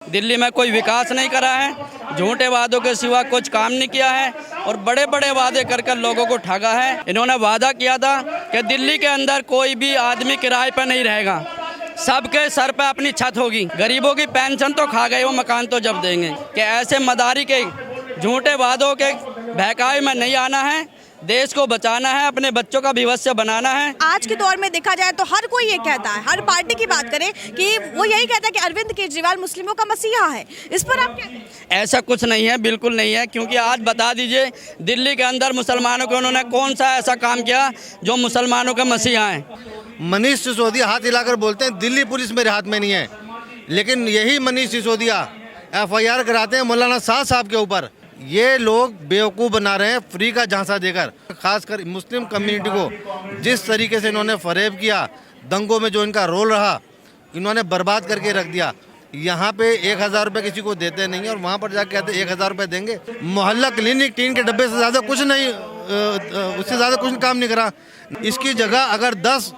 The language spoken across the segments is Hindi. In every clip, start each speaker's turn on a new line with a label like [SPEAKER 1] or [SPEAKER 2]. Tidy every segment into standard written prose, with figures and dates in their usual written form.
[SPEAKER 1] दिल्ली में कोई विकास नहीं करा है, झूठे वादों के सिवा कुछ काम नहीं किया है और बड़े बड़े वादे कर कर लोगों को ठगा है। इन्होंने वादा किया था कि दिल्ली के अंदर कोई भी आदमी किराए पर नहीं रहेगा, सबके सर पे अपनी छत होगी। गरीबों की पेंशन तो खा गए, वो मकान तो जब देंगे। कि ऐसे मदारी के झूठे वादों के बहकावे में नहीं आना है, देश को बचाना है, अपने बच्चों का भविष्य बनाना है।
[SPEAKER 2] आज के दौर में देखा जाए तो हर कोई ये कहता है, हर पार्टी की बात करें कि वो यही कहता है कि अरविंद केजरीवाल मुस्लिमों का मसीहा है। इस पर आप क्या कहते हैं?
[SPEAKER 1] ऐसा कुछ नहीं है, बिल्कुल नहीं है। क्योंकि आज बता दीजिए दिल्ली के अंदर मुसलमानों को उन्होंने कौन सा ऐसा काम किया जो मुसलमानों के मसीहा हैं।
[SPEAKER 3] मनीष सिसोदिया हाथ हिलाकर बोलते हैं दिल्ली पुलिस मेरे हाथ में नहीं है, लेकिन यही मनीष सिसोदिया FIR कराते हैं मौलाना साहब के ऊपर। ये लोग बेवकूफ़ बना रहे हैं फ्री का झांसा देकर। खासकर मुस्लिम कम्युनिटी को जिस तरीके से इन्होंने फरेब किया, दंगों में जो इनका रोल रहा, इन्होंने बर्बाद करके रख दिया। यहाँ पे 1000 रुपये किसी को देते नहीं है और वहाँ पर जाकर कहते 1000 रुपये देंगे। मोहल्ला क्लिनिक टीन के डब्बे से ज़्यादा कुछ नहीं, उससे ज़्यादा कुछ काम नहीं करा। इसकी जगह अगर 10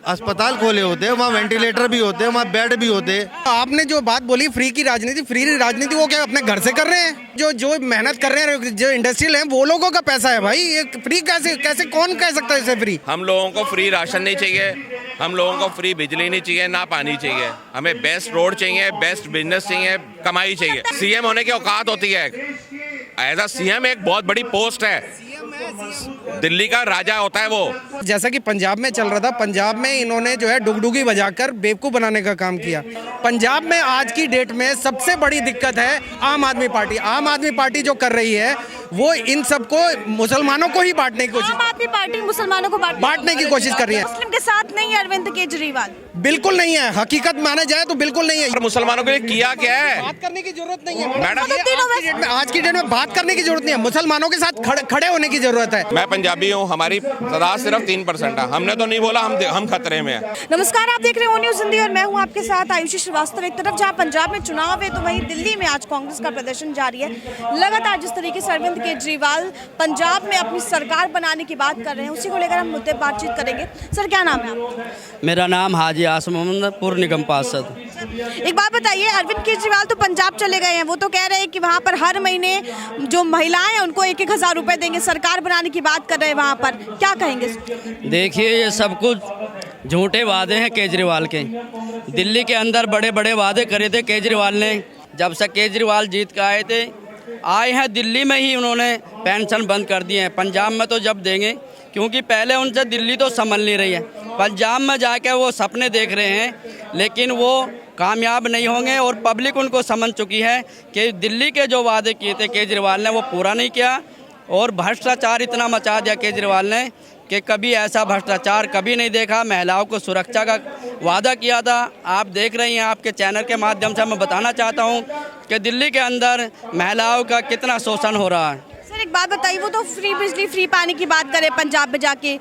[SPEAKER 3] अस्पताल खोले होते, वहाँ वेंटिलेटर भी होते, वहाँ बेड भी होते।
[SPEAKER 4] आपने जो बात बोली फ्री की राजनीति वो क्या अपने घर से कर रहे हैं? जो मेहनत कर रहे हैं, जो इंडस्ट्रियल हैं, वो लोगों का पैसा है भाई। ये फ्री कैसे कौन कह सकता है इसे फ्री?
[SPEAKER 5] हम लोगों को फ्री राशन नहीं चाहिए, हम लोगों को फ्री बिजली नहीं चाहिए, ना पानी चाहिए। हमें बेस्ट रोड चाहिए, बेस्ट बिजनेस चाहिए, कमाई चाहिए। CM होने की औकात होती है। एज अ CM एक बहुत बड़ी पोस्ट है, दिल्ली का राजा होता है वो।
[SPEAKER 4] जैसा कि पंजाब में चल रहा था, पंजाब में इन्होंने जो है डुगडुगी बजाकर बेवकूफ़ बनाने का काम किया। पंजाब में आज की डेट में सबसे बड़ी दिक्कत है आम आदमी पार्टी। आम आदमी पार्टी जो कर रही है वो इन सबको मुसलमानों को ही बांटने की कोशिश,
[SPEAKER 2] आम आदमी पार्टी मुसलमानों को बांटने
[SPEAKER 4] की कोशिश कर रही है।
[SPEAKER 2] मुस्लिम के साथ नहीं है अरविंद केजरीवाल,
[SPEAKER 4] बिल्कुल नहीं है। हकीकत माने जाए तो बिल्कुल नहीं है।
[SPEAKER 5] मुसलमानों के लिए किया क्या है?
[SPEAKER 4] बात करने की जरूरत नहीं है
[SPEAKER 5] मैडम।
[SPEAKER 4] आज की डेट में बात करने की जरूरत नहीं है, मुसलमानों के साथ खड़े होने की जरूरत है।
[SPEAKER 5] मैं पंजाबी हूँ, हमारी तादाद सिर्फ 3% है। हमने तो नहीं बोला हम खतरे में हैं।
[SPEAKER 2] नमस्कार, आप देख रहे हो न्यूज़ हिंदी और मैं हूं आपके साथ आयुषी श्रीवास्तव। एक तरफ जहां पंजाब में चुनाव है तो वहीं दिल्ली में आज कांग्रेस का प्रदर्शन जारी है। लगातार जिस तरीके से अरविंद केजरीवाल पंजाब में अपनी सरकार बनाने की बात कर रहे हैं, उसी को लेकर हम मुद्दे बातचीत करेंगे। सर, क्या नाम है आपका?
[SPEAKER 1] मेरा नाम हाजी आसम मोहम्मद, पूर्व निगम पार्षद।
[SPEAKER 2] एक बात बताइए, अरविंद केजरीवाल तो पंजाब चले गए हैं, वो तो कह रहे हैं कि वहाँ पर हर महीने जो महिलाएं हैं उनको 1,000 रुपए देंगे, सरकार बनाने की बात कर रहे हैं। वहाँ पर क्या कहेंगे? देखिए,
[SPEAKER 1] ये सब कुछ झूठे वादे हैं केजरीवाल के। दिल्ली के अंदर बड़े बड़े वादे करे थे केजरीवाल ने। जब से केजरीवाल जीत के आए हैं दिल्ली में ही उन्होंने पेंशन बंद कर दिए हैं। पंजाब में तो जब देंगे, क्योंकि पहले उनसे दिल्ली तो संभल नहीं रही है। पंजाब में जाके वो सपने देख रहे हैं, लेकिन वो कामयाब नहीं होंगे और पब्लिक उनको समझ चुकी है कि दिल्ली के जो वादे किए थे केजरीवाल ने वो पूरा नहीं किया और भ्रष्टाचार इतना मचा दिया केजरीवाल ने कि कभी ऐसा भ्रष्टाचार कभी नहीं देखा। महिलाओं को सुरक्षा का वादा किया था। आप देख रही हैं, आपके चैनल के माध्यम से मैं बताना चाहता हूं कि दिल्ली के अंदर महिलाओं का कितना शोषण हो रहा है।
[SPEAKER 2] सर, एक बात बताइए, वो तो फ्री बिजली फ्री पानी की बात करें पंजाब में जाके,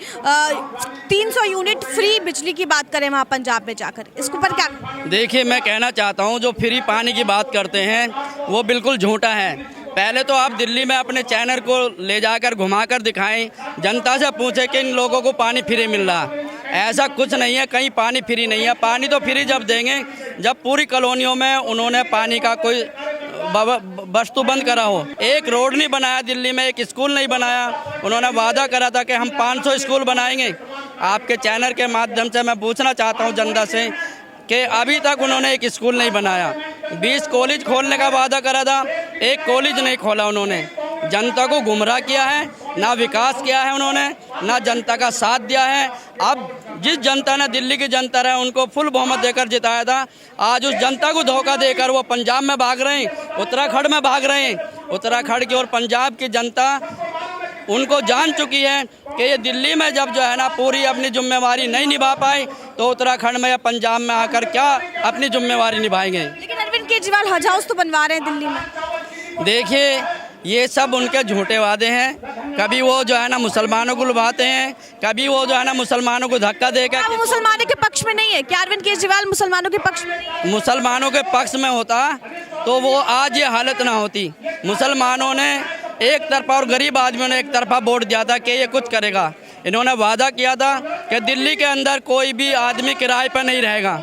[SPEAKER 2] 300 यूनिट फ्री बिजली की बात करें वहाँ पंजाब में जाकर, इसके ऊपर क्या?
[SPEAKER 1] देखिए, मैं कहना चाहता हूँ जो फ्री पानी की बात करते हैं वो बिल्कुल झूठा है। पहले तो आप दिल्ली में अपने चैनल को ले जाकर घुमाकर दिखाएं, जनता से पूछें कि इन लोगों को पानी फ्री मिल रहा है। ऐसा कुछ नहीं है, कहीं पानी फ्री नहीं है। पानी तो फ्री जब देंगे जब पूरी कॉलोनियों में उन्होंने पानी का कोई वस्तु बंद करा हो। एक रोड नहीं बनाया दिल्ली में, एक स्कूल नहीं बनाया। उन्होंने वादा करा था कि हम 500 स्कूल बनाएंगे। आपके चैनल के माध्यम से मैं पूछना चाहता हूँ जनता से कि अभी तक उन्होंने एक स्कूल नहीं बनाया। 20 कॉलेज खोलने का वादा करा था, एक कॉलेज नहीं खोला उन्होंने। जनता को गुमराह किया है, ना विकास किया है उन्होंने, ना जनता का साथ दिया है। अब जिस जनता ने, दिल्ली की जनता है, उनको फुल बहुमत देकर जिताया था, आज उस जनता को धोखा देकर वो पंजाब में भाग रहे हैं, उत्तराखंड में भाग रहे हैं। उत्तराखंड की और पंजाब की जनता उनको जान चुकी है कि ये दिल्ली में जब जो है ना पूरी अपनी जिम्मेवारी नहीं निभा पाए तो उत्तराखंड में या पंजाब में आकर क्या अपनी जिम्मेवारी निभाएंगे।
[SPEAKER 2] लेकिन अरविंद केजरीवाल हज हाउस तो बनवा रहे हैं दिल्ली में।
[SPEAKER 1] देखिए, ये सब उनके झूठे वादे हैं। कभी वो जो है ना मुसलमानों को लुभाते हैं, कभी वो जो है ना मुसलमानों को धक्का देकर।
[SPEAKER 2] वो मुसलमानों के पक्ष में नहीं है क्या अरविंद केजरीवाल? मुसलमानों के पक्ष में नहीं है।
[SPEAKER 1] मुसलमानों के पक्ष में होता तो वो आज ये हालत ना होती। मुसलमानों ने एक तरफा और गरीब आदमियों ने एक तरफा वोट दिया था कि ये कुछ करेगा। इन्होंने वादा किया था कि दिल्ली के अंदर कोई भी आदमी किराए पर नहीं रहेगा,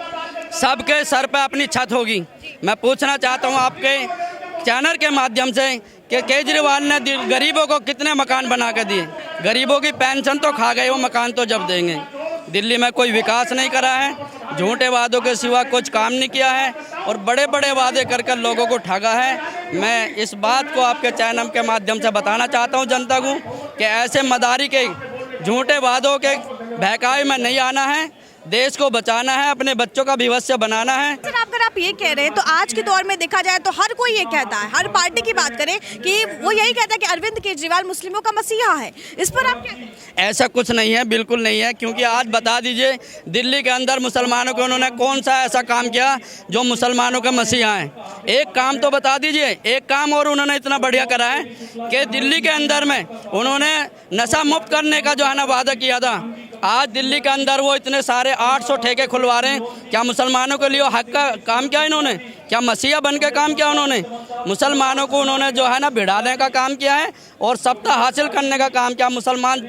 [SPEAKER 1] सबके सर पे अपनी छत होगी। मैं पूछना चाहता हूँ आपके चैनल के माध्यम से कि केजरीवाल ने गरीबों को कितने मकान बना के दिए? गरीबों की पेंशन तो खा गए, वो मकान तो जब देंगे। दिल्ली में कोई विकास नहीं करा है, झूठे वादों के सिवा कुछ काम नहीं किया है और बड़े बड़े वादे कर कर लोगों को ठगा है। मैं इस बात को आपके चैनल के माध्यम से बताना चाहता हूं जनता को कि ऐसे मदारी के झूठे वादों के बहकावे में नहीं आना है, देश को बचाना है, अपने बच्चों का भविष्य बनाना है।
[SPEAKER 2] सर अगर आप ये कह रहे हैं तो आज के दौर में देखा जाए तो हर कोई ये कहता है, हर पार्टी की बात करें कि वो यही कहता है कि अरविंद केजरीवाल मुस्लिमों का मसीहा है। इस पर आप क्या कहते हैं?
[SPEAKER 1] ऐसा कुछ नहीं है, बिल्कुल नहीं है। क्योंकि आज बता दीजिए दिल्ली के अंदर मुसलमानों को उन्होंने कौन सा ऐसा काम किया जो मुसलमानों का मसीहा है? एक काम तो बता दीजिए। एक काम और उन्होंने इतना बढ़िया करा है कि दिल्ली के अंदर में उन्होंने नशा मुक्त करने का जो है ना वादा किया था। आज दिल्ली के अंदर वो इतने सारे 800 ठेके खुलवा रहे हैं। क्या मुसलमानों के लिए हक का काम किया इन्होंने? क्या मसीहा बन के काम किया उन्होंने? मुसलमानों को उन्होंने जो है ना भिड़ाने का काम किया है और सत्ता हासिल करने का काम किया। मुसलमान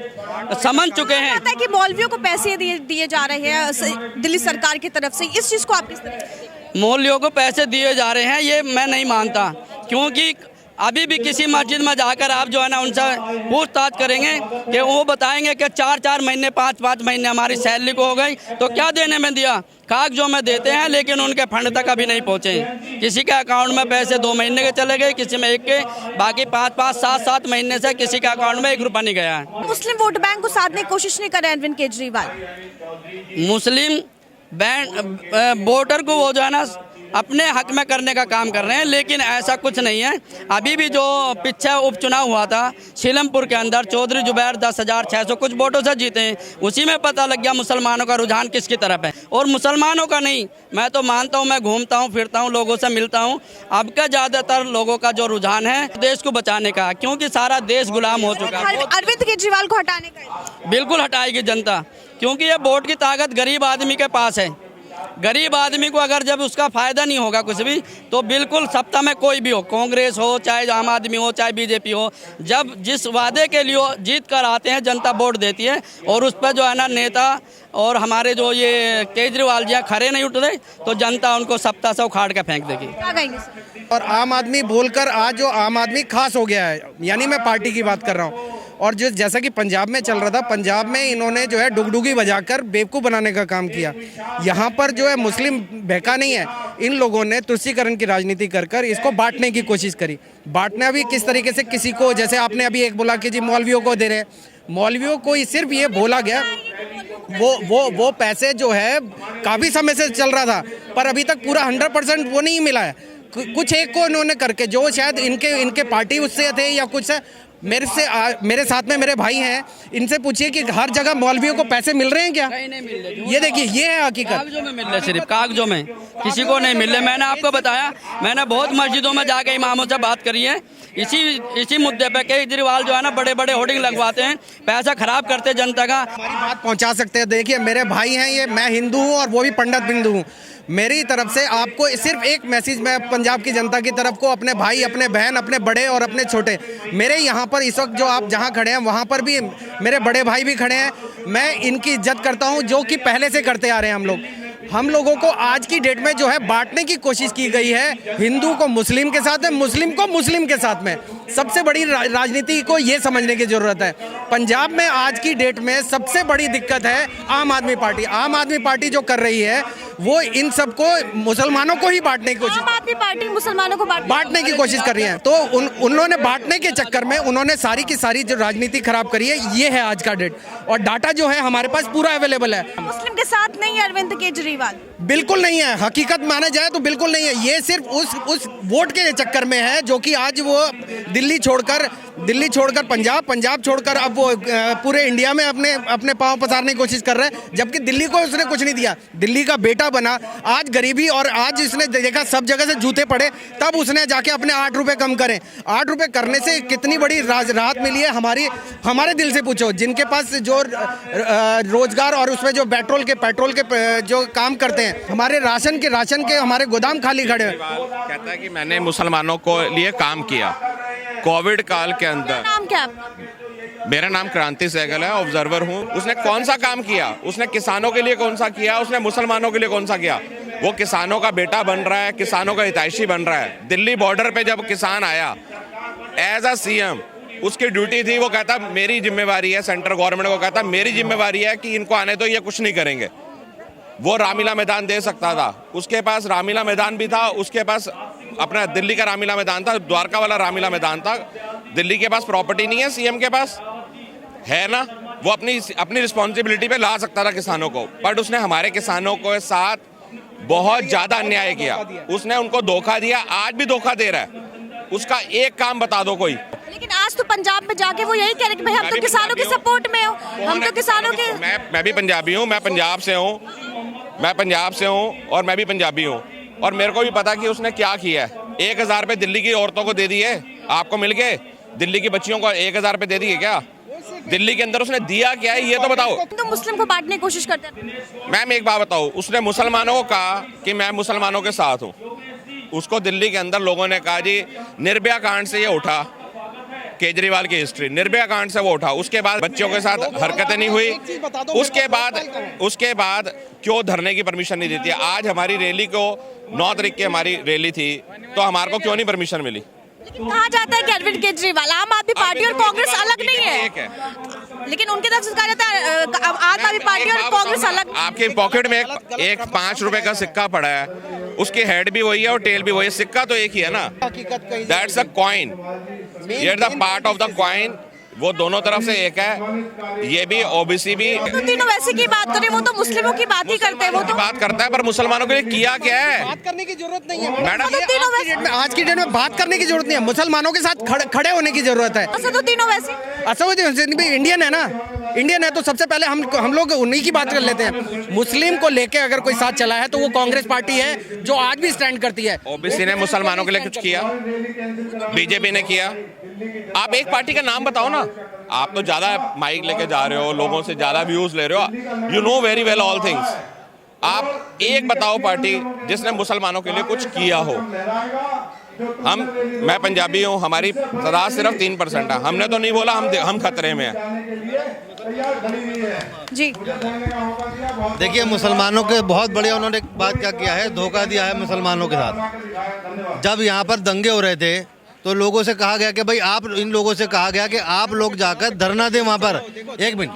[SPEAKER 1] समझ चुके हैं
[SPEAKER 2] पता है कि मौलवियों को पैसे दिए जा रहे हैं दिल्ली सरकार की तरफ से। इस चीज़ को आप किस तरह से देखते हैं?
[SPEAKER 1] मौलवियों को पैसे दिए जा रहे हैं, ये मैं नहीं मानता। क्योंकि अभी भी किसी मस्जिद में जाकर आप जो है ना उनसे पूछताछ करेंगे कि वो बताएंगे कि 4-4 महीने 5-5 महीने हमारी सैलरी को हो गई तो क्या देने में दिया? कागजों में देते हैं लेकिन उनके फंड तक अभी नहीं पहुँचे। किसी के अकाउंट में पैसे 2 महीने के चले गए, किसी में 1 के, बाकी 5-5, 7-7 महीने से किसी के अकाउंट में 1 रुपया नहीं गया है।
[SPEAKER 2] मुस्लिम वोट बैंक को साधने की कोशिश नहीं कर रहे अरविंद केजरीवाल।
[SPEAKER 1] मुस्लिम वोटर को वो जो है ना अपने हक में करने का काम कर रहे हैं, लेकिन ऐसा कुछ नहीं है। अभी भी जो पीछे उपचुनाव हुआ था सीलमपुर के अंदर, चौधरी जुबैर 10,600 कुछ वोटों से जीते हैं। उसी में पता लग गया मुसलमानों का रुझान किसकी तरफ है। और मुसलमानों का नहीं, मैं तो मानता हूँ, मैं घूमता हूँ फिरता हूँ, लोगों से मिलता हूँ, अब का ज़्यादातर लोगों का जो रुझान है देश को बचाने का, क्योंकि सारा देश गुलाम हो चुका है।
[SPEAKER 2] अरविंद केजरीवाल को हटाने का
[SPEAKER 1] बिल्कुल हटाएगी जनता, क्योंकि ये वोट की ताकत गरीब आदमी के पास है। गरीब आदमी को अगर जब उसका फ़ायदा नहीं होगा कुछ भी, तो बिल्कुल सत्ता में कोई भी हो, कांग्रेस हो, चाहे आम आदमी हो, चाहे बीजेपी हो, जब जिस वादे के लिए जीत कर आते हैं जनता वोट देती है और उस पर जो है ना नेता और हमारे जो ये केजरीवाल जी खड़े नहीं उठ रहे तो जनता उनको सत्ता से उखाड़ के फेंक देगी।
[SPEAKER 2] क्या कहेंगे सर?
[SPEAKER 4] और आम आदमी बोलकर आज जो आम आदमी खास हो गया है, यानी मैं पार्टी की बात कर रहा हूँ। और जो जैसा कि पंजाब में चल रहा था, पंजाब में इन्होंने जो है डुगडुगी बजाकर बेवकूफ़ बनाने का काम किया। यहाँ पर जो है मुस्लिम बहका नहीं है, इन लोगों ने तुष्टीकरण की राजनीति कर कर इसको बांटने की कोशिश करी। बांटना भी किस तरीके से, किसी को, जैसे आपने अभी एक बोला कि जी मौलवियों को दे रहे हैं, मौलवियों को सिर्फ ये बोला गया, वो पैसे जो है काफ़ी समय से चल रहा था पर अभी तक पूरा 100% वो नहीं मिला है। कुछ एक को इन्होंने करके, जो शायद इनके पार्टी उससे थे या कुछ है, मेरे साथ में मेरे भाई हैं, इनसे पूछिए कि हर जगह मौलवियों को पैसे मिल रहे हैं क्या?
[SPEAKER 1] नहीं मिल रहे।
[SPEAKER 4] ये देखिए, ये है हकीकत।
[SPEAKER 1] कागजों में मिल रहे, सिर्फ कागजों में, किसी को नहीं मिल रहे। मैंने आपको बताया, मैंने बहुत मस्जिदों में जाके इमामों से बात करी है इसी मुद्दे पे। केजरीवाल जो है ना बड़े बड़े होर्डिंग लगवाते हैं, पैसा खराब करते हैं जनता का।
[SPEAKER 4] हमारी बात पहुंचा सकते हैं। देखिए मेरे भाई हैं ये, मैं हिंदू हूँ और वो भी पंडित बिंदु हूँ। मेरी तरफ से आपको सिर्फ एक मैसेज, मैं पंजाब की जनता की तरफ को, अपने भाई, अपने बहन, अपने बड़े और अपने छोटे, मेरे यहाँ पर इस वक्त जो आप जहाँ खड़े हैं वहाँ पर भी मेरे बड़े भाई भी खड़े हैं। मैं इनकी इज्जत करता हूँ, जो कि पहले से करते आ रहे हैं। हम लोगों को आज की डेट में जो है बांटने की कोशिश की गई है, हिंदू को मुस्लिम के साथ में, मुस्लिम को मुस्लिम के साथ में। सबसे बड़ी राजनीति को ये समझने की जरूरत है। पंजाब में आज की डेट में सबसे बड़ी दिक्कत है आम आदमी पार्टी। आम आदमी पार्टी जो कर रही है वो इन सबको, मुसलमानों को ही बांटने की कोशिश,
[SPEAKER 2] आम आदमी पार्टी मुसलमानों को
[SPEAKER 4] बांटने की कोशिश कर रही है। तो उन्होंने बांटने के चक्कर में उन्होंने सारी की सारी जो राजनीति खराब करी है। ये है आज का डेट, और डाटा जो है हमारे पास पूरा अवेलेबल है।
[SPEAKER 2] मुस्लिम के साथ नहीं है अरविंद केजरीवाल,
[SPEAKER 4] बिल्कुल नहीं है। हकीकत माना जाए तो बिल्कुल नहीं है। ये सिर्फ उस वोट के चक्कर में है, जो कि आज वो दिल्ली छोड़कर पंजाब छोड़कर अब वो पूरे इंडिया में अपने पांव पसारने की कोशिश कर रहे हैं, जबकि दिल्ली को उसने कुछ नहीं दिया। दिल्ली का बेटा बना, आज गरीबी, और आज इसने देखा सब जगह से जूते पड़े, तब उसने जाके अपने 8 रुपए कम करें। 8 रुपए करने से कितनी बड़ी राहत मिली है हमारे दिल से पूछो, जिनके पास जो रोजगार और उसमें जो पेट्रोल के जो काम करते हैं, हमारे राशन के हमारे गोदाम खाली खड़े हैं।
[SPEAKER 5] कहता है कि मैंने मुसलमानों को लिए काम किया कोविड काल के अंदर।
[SPEAKER 2] नाम क्या है?
[SPEAKER 5] मेरा नाम क्रांति सहगल है, ऑब्जर्वर हूँ। उसने कौन सा काम किया? उसने किसानों के लिए कौन सा किया? उसने मुसलमानों के लिए कौन सा किया? वो किसानों का बेटा बन रहा है, किसानों का हितैषी बन रहा है। दिल्ली बॉर्डर पे जब किसान आया एज अ सीएम, उसकी ड्यूटी थी, वो कहता मेरी जिम्मेवारी है, सेंट्रल गवर्नमेंट को कहता मेरी जिम्मेवारी है कि इनको आने दो, ये कुछ नहीं करेंगे। वो रामलीला मैदान दे सकता था, उसके पास रामलीला मैदान भी था, उसके पास अपना दिल्ली का रामलीला मैदान था, द्वारका वाला रामलीला मैदान था। दिल्ली के पास प्रॉपर्टी नहीं है, सीएम के पास है ना, वो अपनी रिस्पॉन्सिबिलिटी पे ला सकता था किसानों को, बट उसने हमारे किसानों के साथ बहुत ज्यादा अन्याय किया। उसने उनको धोखा दिया, आज भी धोखा दे रहा है। उसका एक काम बता दो कोई।
[SPEAKER 2] लेकिन आज तो पंजाब में जाके वो यही कह रहे कि भाई हम तो किसानों के सपोर्ट में हो, हम तो किसानों के।
[SPEAKER 5] मैं भी पंजाबी हूँ, मैं पंजाब से हूँ, और मैं भी पंजाबी हूँ, और मेरे को भी पता कि उसने क्या किया है। 1000 रुपये दिल्ली की औरतों को दे दिए, आपको मिल गए। दिल्ली की बच्चियों को 1000 रुपये दे दिए क्या? दिल्ली के अंदर उसने दिया क्या है ये तो बताओ।
[SPEAKER 2] तो मुस्लिम को बांटने की कोशिश करते हैं।
[SPEAKER 5] मैम एक बात बताओ, उसने मुसलमानों को कहा कि मैं मुसलमानों के साथ हूँ। उसको दिल्ली के अंदर लोगों ने कहा जी निर्भया कांड से ये उठा, केजरीवाल की हिस्ट्री, निर्भया कांड से वो उठा, उसके बाद बच्चों के साथ हरकतें नहीं हुई, उसके बाद क्यों धरने की परमिशन नहीं देती? आज हमारी रैली को 9 तारीख की हमारी रैली थी, तो हमारे को क्यों नहीं परमिशन मिली?
[SPEAKER 2] लेकिन कहा जाता है कि अरविंद केजरीवाल, आम आदमी पार्टी और कांग्रेस अलग नहीं है, लेकिन उनके तरफ से कहा जाता है आम आदमी पार्टी और कांग्रेस अलग।
[SPEAKER 5] आपके पॉकेट में एक 5 रुपए का सिक्का पड़ा है, उसकी हेड भी वही है और टेल भी वही है, सिक्का तो एक ही है ना। दैट्स अ कॉइन, ये the part of the coin, वो दोनों तरफ से एक है। ये भी ओबीसी भी
[SPEAKER 2] तो तीनों वैसे की बात करें, वो तो मुस्लिमों की बात ही करते हैं, वो तो
[SPEAKER 5] बात करता है, पर मुसलमानों के लिए किया क्या है?
[SPEAKER 4] बात करने की जरूरत नहीं है
[SPEAKER 5] मैडम।
[SPEAKER 4] आज की डेट में बात करने की जरूरत नहीं है, मुसलमानों के साथ खड़े होने की जरूरत है।
[SPEAKER 2] तो तीनों वैसे
[SPEAKER 4] असद भी इंडियन है ना, इंडियन है तो सबसे पहले हम लोग उन्हीं की बात कर लेते हैं। मुस्लिम को लेके अगर कोई साथ चला है तो वो कांग्रेस पार्टी है जो आज भी स्टैंड करती है।
[SPEAKER 5] ओबीसी ने मुसलमानों के लिए कुछ किया? बीजेपी ने किया? आप एक पार्टी का नाम बताओ ना। आप तो ज्यादा माइक लेके जा रहे हो, लोगों से ज्यादा व्यूज ले रहे हो, you know very well all things. आप एक बताओ पार्टी जिसने मुसलमानों के लिए कुछ किया हो। मैं पंजाबी हूँ, हमारी तादाद सिर्फ 3% है, हमने तो नहीं बोला हम खतरे में हैं।
[SPEAKER 2] जी
[SPEAKER 3] देखिए, मुसलमानों के बहुत बढ़िया उन्होंने एक बात क्या किया है, धोखा दिया है मुसलमानों के साथ। जब यहाँ पर दंगे हो रहे थे तो लोगों से कहा गया कि भाई आप, इन लोगों से कहा गया कि आप लोग जाकर धरना दें वहाँ पर। एक मिनट,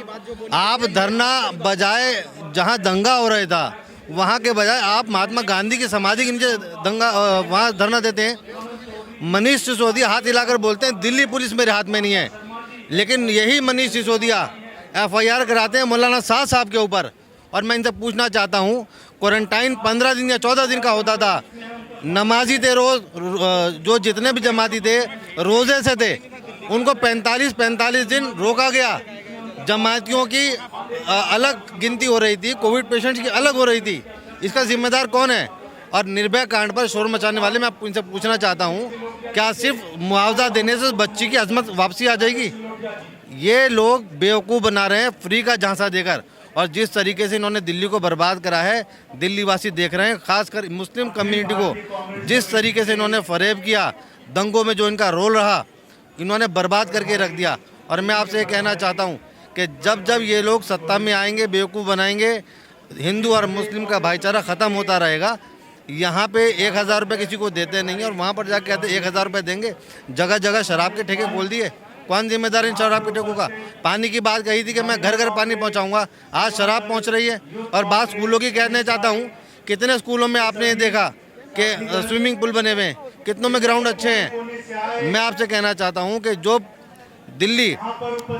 [SPEAKER 3] आप धरना बजाय जहाँ दंगा हो रहा था वहाँ के बजाय आप महात्मा गांधी की समाधि के नीचे वहाँ धरना देते हैं। मनीष सिसोदिया हाथ हिलाकर बोलते हैं दिल्ली पुलिस मेरे हाथ में नहीं है, लेकिन यही मनीष सिसोदिया FIR कराते हैं मौलाना साहब के ऊपर। और मैं इनसे पूछना चाहता हूँ, क्वारंटाइन 15 दिन या 14 दिन का होता था, नमाजी थे रोज, जो जितने भी जमाती थे रोजे से थे, उनको 45 दिन रोका गया। जमातियों की अलग गिनती हो रही थी, कोविड पेशेंट्स की अलग हो रही थी। इसका जिम्मेदार कौन है? और निर्भया कांड पर शोर मचाने वाले मैं इनसे पूछना चाहता हूँ, क्या सिर्फ मुआवजा देने से बच्ची की अजमत वापसी आ जाएगी? ये लोग बेवकूफ़ बना रहे हैं फ्री का झांसा देकर, और जिस तरीके से इन्होंने दिल्ली को बर्बाद करा है, दिल्ली वासी देख रहे हैं। खासकर मुस्लिम कम्युनिटी को जिस तरीके से इन्होंने फरेब किया, दंगों में जो इनका रोल रहा, इन्होंने बर्बाद करके रख दिया। और मैं आपसे ये कहना चाहता हूँ कि जब जब ये लोग सत्ता में आएंगे, बेवकूफ़ बनाएंगे, हिंदू और मुस्लिम का भाईचारा ख़त्म होता रहेगा। यहाँ पे 1000 रुपये किसी को देते नहीं है, और वहाँ पर जाके कहते 1000 रुपये देंगे। जगह जगह शराब के ठेके खोल दिए। कौन जिम्मेदार इन शराब के ठेकों का? पानी की बात कही थी कि मैं घर घर पानी पहुँचाऊँगा, आज शराब पहुँच रही है। और बात स्कूलों की कहना चाहता हूँ, कितने स्कूलों में आपने देखा कि स्विमिंग पूल बने हुए हैं, कितनों में ग्राउंड अच्छे हैं। मैं आपसे कहना चाहता हूँ कि जो दिल्ली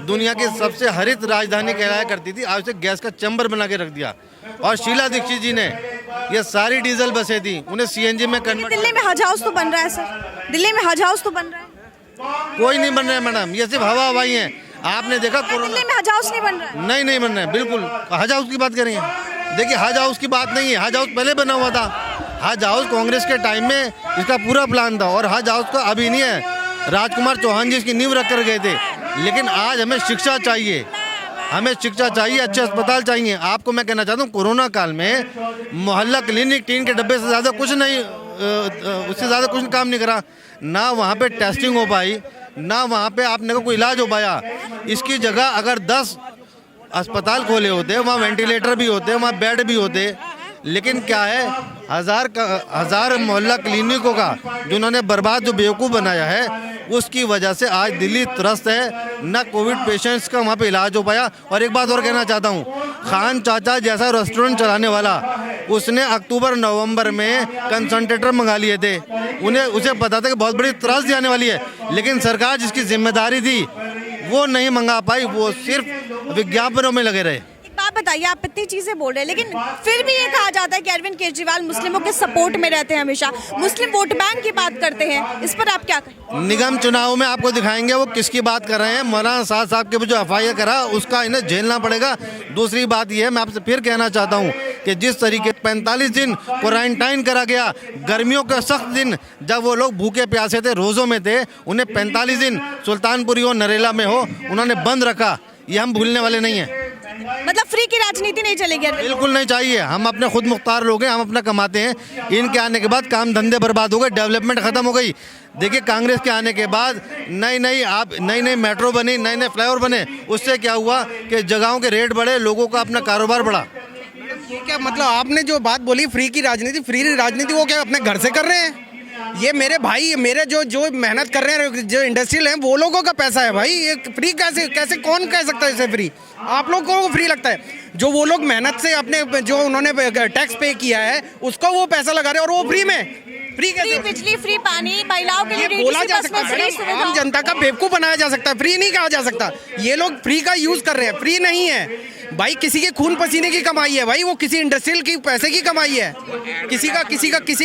[SPEAKER 3] दुनिया की सबसे हरित राजधानी कहलाया करती थी, आज उसे गैस का चैम्बर बना के रख दिया। और शीला दीक्षित जी ने ये सारी डीजल बसें थी, उन्हें CNG में कन्वर्ट।
[SPEAKER 2] दिल्ली में हज हाउस तो बन रहा है सर, दिल्ली में हज हाउस तो बन रहा है।
[SPEAKER 3] कोई नहीं बन रहा है मैडम, ये सिर्फ हवा हवाई है। आपने देखा
[SPEAKER 2] दिल्ली में हज हाउस नहीं बन रहा है?
[SPEAKER 3] नहीं बन रहा है, बिल्कुल। हज हाउस की बात करेंगे, देखिए हज हाउस की बात नहीं है, हज हाउस पहले बना हुआ था। हज हाउस कांग्रेस के टाइम में इसका पूरा प्लान था, और हज हाउस का अभी नहीं है। राजकुमार चौहान जी इसकी नींव रख कर गए थे। लेकिन आज हमें शिक्षा चाहिए, हमें शिक्षा चाहिए, अच्छे अस्पताल चाहिए। आपको मैं कहना चाहता हूँ, कोरोना काल में मोहल्ला क्लिनिक टीन के डब्बे से ज़्यादा कुछ नहीं, उससे ज़्यादा कुछ काम नहीं करा। ना वहाँ पे टेस्टिंग हो पाई, ना वहाँ पे आपने को कोई इलाज हो पाया। इसकी जगह अगर 10 अस्पताल खोले होते, वहाँ वेंटिलेटर भी होते, वहाँ बेड भी होते। लेकिन क्या है, हजार मोहल्ला क्लिनिकों का जिन्होंने बर्बाद जो बेवकूफ़ बनाया है, उसकी वजह से आज दिल्ली त्रस्त है। ना कोविड पेशेंट्स का वहाँ पे इलाज हो पाया। और एक बात और कहना चाहता हूँ, खान चाचा जैसा रेस्टोरेंट चलाने वाला, उसने अक्टूबर नवंबर में कंसंट्रेटर मंगा लिए थे। उसे पता था कि बहुत बड़ी त्रस्त आने वाली है, लेकिन सरकार जिसकी जिम्मेदारी थी वो नहीं मंगा पाई, वो सिर्फ विज्ञापनों में लगे रहे।
[SPEAKER 2] एक बात बताइए, आप इतनी चीजें बोल रहे हैं, लेकिन फिर भी ये कहा जाता है कि अरविंद केजरीवाल मुस्लिमों के सपोर्ट में रहते हैं, हमेशा मुस्लिम वोट बैंक की बात करते हैं। इस पर आप क्या कहें?
[SPEAKER 3] निगम चुनाव में आपको दिखाएंगे वो किसकी बात कर रहे हैं। मौलाना साद साहब के जो FIR करा उसका इन्हें झेलना पड़ेगा। दूसरी बात यह है, मैं आपसे फिर कहना चाहता हूँ कि जिस तरीके 45 दिन क्वारंटाइन करा गया, गर्मियों के सख्त दिन जब वो लोग भूखे प्यासे थे, रोज़ों में थे, उन्हें 45 दिन सुल्तानपुरी हो नरेला में हो उन्होंने बंद रखा, ये हम भूलने वाले नहीं हैं।
[SPEAKER 2] मतलब फ्री की राजनीति नहीं चलेगी अरविंद?
[SPEAKER 3] बिल्कुल नहीं चाहिए। हम अपने खुद मुख्तार लोग हैं, हम अपना कमाते हैं। इनके आने के बाद काम धंधे बर्बाद हो गए, डेवलपमेंट खत्म हो गई। देखिए कांग्रेस के आने के बाद नई नई मेट्रो बनी, नए नए फ्लाईओवर बने, उससे क्या हुआ कि जगहों के रेट बढ़े, लोगों का अपना कारोबार बढ़ा।
[SPEAKER 4] ये क्या मतलब आपने जो बात बोली फ्री राजनीति वो क्या अपने घर से कर रहे हैं? ये मेरे भाई, मेरे जो मेहनत कर रहे हैं, जो इंडस्ट्रियल हैं, वो लोगों का पैसा है भाई। ये फ्री कैसे कौन कह सकता है इसे फ्री? आप लोगों को फ्री लगता है? जो वो लोग मेहनत से अपने जो उन्होंने टैक्स पे किया है उसको वो पैसा लगा रहे हैं, और वो फ्री में फ्री
[SPEAKER 2] बिजली, फ्री पानी, महिलाओं के लिए
[SPEAKER 4] बोला जा सकता है। आम जनता का बेवकूफ बनाया जा सकता है, फ्री नहीं कहा जा सकता। ये लोग फ्री का यूज कर रहे हैं, फ्री नहीं है भाई। किसी के खून पसीने की कमाई है भाई, वो किसी इंडस्ट्रियल की पैसे की कमाई है। किसी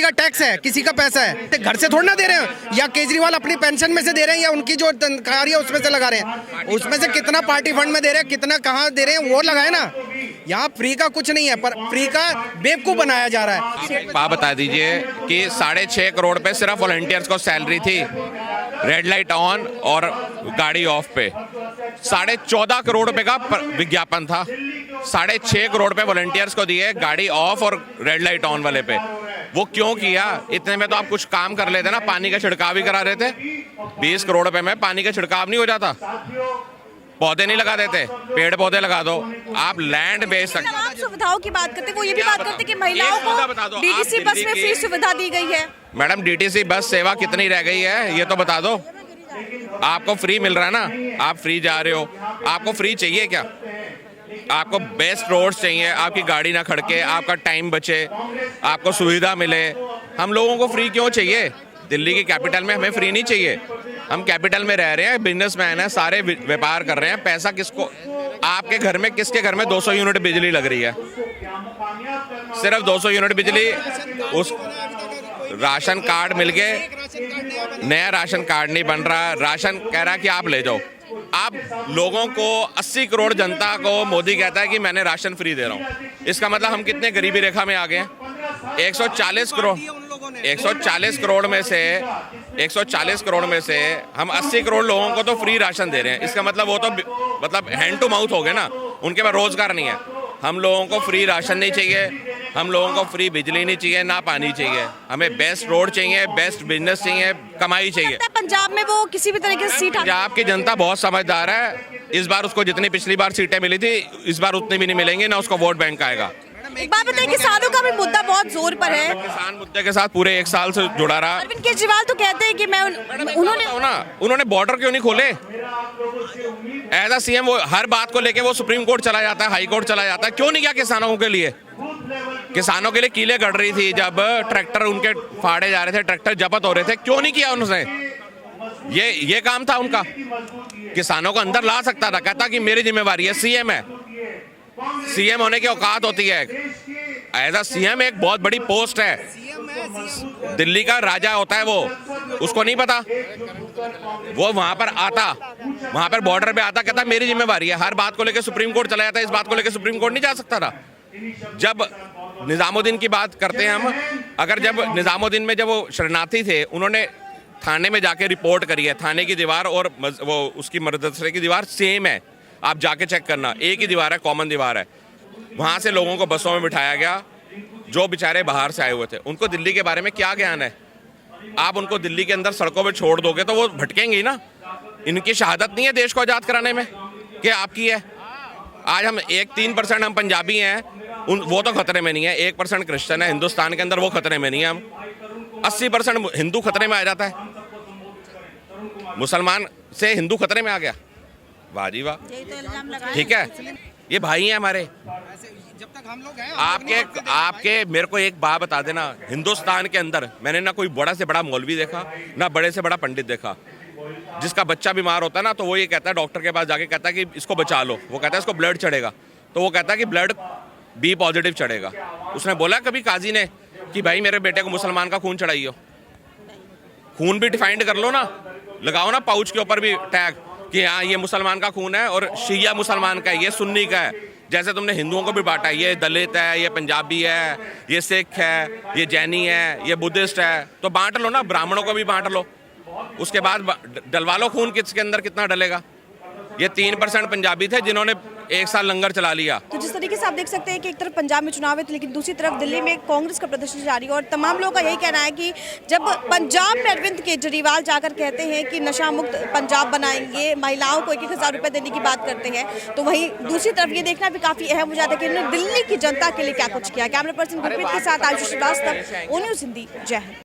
[SPEAKER 4] का टैक्स है, किसी का पैसा है, तो घर से थोड़ा ना दे रहे हैं। या केजरीवाल अपनी पेंशन में से दे रहे हैं, या उनकी जो तनख्वाह है उसमें से लगा रहे हैं। उसमें से कितना पार्टी फंड में दे रहे हैं, कितना कहाँ दे रहे हैं, वो लगाए ना। यहाँ फ्री का कुछ नहीं है, पर फ्री का बेवकूफ बनाया जा रहा है।
[SPEAKER 5] एक बात बता दीजिए कि 6.5 करोड़ पे सिर्फ वॉलंटियर्स को सैलरी थी, रेड लाइट ऑन और गाड़ी ऑफ पे। 14.5 करोड़ रुपए का विज्ञापन था। 6.5 करोड़ पे वॉलंटियर्स को दिए, गाड़ी ऑफ और रेड लाइट ऑन वाले पे। वो क्यों किया? इतने में तो आप कुछ काम कर लेते ना, पानी का छिड़काव भी करा रहे थे। 20 करोड़ रुपए में पानी का छिड़काव नहीं हो जाता? पौधे नहीं लगा देते? पेड़ पौधे लगा दो। आप लैंड बेच सकते।
[SPEAKER 2] तमाम सुविधाओं की बात करते, वो ये भी बात करते कि महिलाओं को डीटीसी बस में फ्री सुविधा दी गई है।
[SPEAKER 5] मैडम डीटीसी बस सेवा कितनी रह गई है ये तो बता दो। आपको फ्री मिल रहा है ना, आप फ्री जा रहे हो। आपको फ्री चाहिए क्या? आपको बेस्ट रोड्स चाहिए, आपकी गाड़ी ना खड़के, आपका टाइम बचे, आपको सुविधा मिले। हम लोगों को फ्री क्यों चाहिए? दिल्ली की कैपिटल में हमें फ्री नहीं चाहिए। हम कैपिटल में रह रहे हैं, बिजनेसमैन हैं, सारे व्यापार कर रहे हैं। पैसा किसको? आपके घर में, किसके घर में 200 यूनिट बिजली लग रही है? सिर्फ 200 यूनिट बिजली। उस राशन कार्ड मिल गए, नया राशन कार्ड नहीं बन रहा। राशन कह रहा है कि आप ले जाओ। आप लोगों को 80 करोड़ जनता को मोदी कहता है कि मैंने राशन फ्री दे रहा हूँ। इसका मतलब हम कितने गरीबी रेखा में आ गए हैं? 140 करोड़ में से हम 80 करोड़ लोगों को तो फ्री राशन दे रहे हैं। इसका मतलब वो तो मतलब हैंड टू माउथ हो गए ना, उनके पास रोजगार नहीं है। हम लोगों को फ्री राशन नहीं चाहिए, हम लोगों को फ्री बिजली नहीं चाहिए, ना पानी चाहिए। हमें बेस्ट रोड चाहिए, बेस्ट बिजनेस चाहिए, कमाई चाहिए।
[SPEAKER 2] पंजाब में वो किसी भी तरीके से सीट,
[SPEAKER 5] पंजाब की जनता बहुत समझदार है। इस बार उसको जितनी पिछली बार सीटें मिली थी, इस बार उतनी भी नहीं मिलेंगी, ना उसको वोट बैंक आएगा।
[SPEAKER 2] एक बात बताइए, किसानों का भी मुद्दा बहुत जोर पर है।
[SPEAKER 5] किसान मुद्दे के साथ पूरे 1 साल से जुड़ा रहा।
[SPEAKER 2] अरविंद केजरीवाल तो कहते हैं कि
[SPEAKER 5] उन्होंने बॉर्डर क्यों नहीं खोले? एज अ सीएम वो हर बात को लेके वो सुप्रीम कोर्ट चला जाता है, हाई कोर्ट चला जाता है। क्यों नहीं किया किसानों के लिए? किसानों के लिए कीलें गड़ रही थी, जब ट्रैक्टर उनके फाड़े जा रहे थे, ट्रैक्टर जब्त हो रहे थे, क्यों नहीं किया उन्होंने? ये काम था उनका। किसानों को अंदर ला सकता था, कहता कि मेरी जिम्मेवारी है, सीएम है। सीएम होने की औकात होती है। एज अ सीएम एक बहुत बड़ी पोस्ट है। दिल्ली का राजा होता है वो, उसको नहीं पता? वो वहां पर आता, वहां पर बॉर्डर पे आता, कहता मेरी जिम्मेवारी है। हर बात को लेकर सुप्रीम कोर्ट चला जाता है, इस बात को लेकर सुप्रीम कोर्ट नहीं जा सकता था। जब निजामुद्दीन की बात करते हैं हम, अगर जब निजामुद्दीन में जब वो शरणार्थी थे, उन्होंने थाने में जाके रिपोर्ट करी है। थाने की दीवार और वो उसकी मदरसे की दीवार सेम है, आप जाके चेक करना, एक ही दीवार है, कॉमन दीवार है। वहाँ से लोगों को बसों में बिठाया गया जो बेचारे बाहर से आए हुए थे। उनको दिल्ली के बारे में क्या ज्ञान है? आप उनको दिल्ली के अंदर सड़कों पे छोड़ दोगे तो वो भटकेंगे ही ना। इनकी शहादत नहीं है देश को आज़ाद कराने में कि आपकी है? आज हम 3% हम पंजाबी हैं, वो तो खतरे में नहीं है। 1% क्रिश्चियन है हिंदुस्तान के अंदर, वो खतरे में नहीं है। हम 80% हिंदू खतरे में आ जाता है, मुसलमान से हिंदू खतरे में आ गया। वाह जी वाह, ठीक है, ये भाई हैं हमारे।
[SPEAKER 4] जब तक हम लोग हैं
[SPEAKER 5] आपके मेरे को एक बात बता देना, हिंदुस्तान के अंदर मैंने ना कोई बड़ा से बड़ा मौलवी देखा, ना बड़े से बड़ा पंडित देखा। जिसका बच्चा बीमार होता है ना, तो वो ये कहता है, डॉक्टर के पास जाके कहता है कि इसको बचा लो। वो कहता है इसको ब्लड चढ़ेगा, तो वो कहता है कि ब्लड बी पॉजिटिव चढ़ेगा। उसने बोला कभी काजी ने कि भाई मेरे बेटे को मुसलमान का खून चढ़ाइयो? खून भी डिफाइंड कर लो ना, लगाओ ना पाउच के ऊपर भी टैग कि हाँ ये मुसलमान का खून है और शिया मुसलमान का है, ये सुन्नी का है। जैसे तुमने हिंदुओं को भी बांटा, ये दलित है, ये पंजाबी है, ये सिख है, ये जैनी है, ये बुद्धिस्ट है, तो बांट लो ना, ब्राह्मणों को भी बांट लो। उसके बाद डलवा लो खून, किसके अंदर कितना डलेगा। ये 3% पंजाबी थे जिन्होंने 1 साल लंगर चला लिया।
[SPEAKER 2] तो जिस तरीके से आप देख सकते हैं कि एक तरफ पंजाब में चुनाव है, तो लेकिन दूसरी तरफ दिल्ली में कांग्रेस का प्रदर्शन जारी है और तमाम लोगों का यही कहना है कि जब पंजाब में अरविंद केजरीवाल जाकर कहते हैं कि नशा मुक्त पंजाब बनाएंगे, महिलाओं को 1,000 रुपये देने की बात करते हैं, तो वहीं दूसरी तरफ ये देखना भी काफी अहम हो जाता है कि इन्होंने दिल्ली की जनता के लिए क्या कुछ किया। कैमरा पर्सन गुरप्रीत के साथ आयुष श्रीवास्तव, ओ न्यूज़ हिंदी, जय हिंद।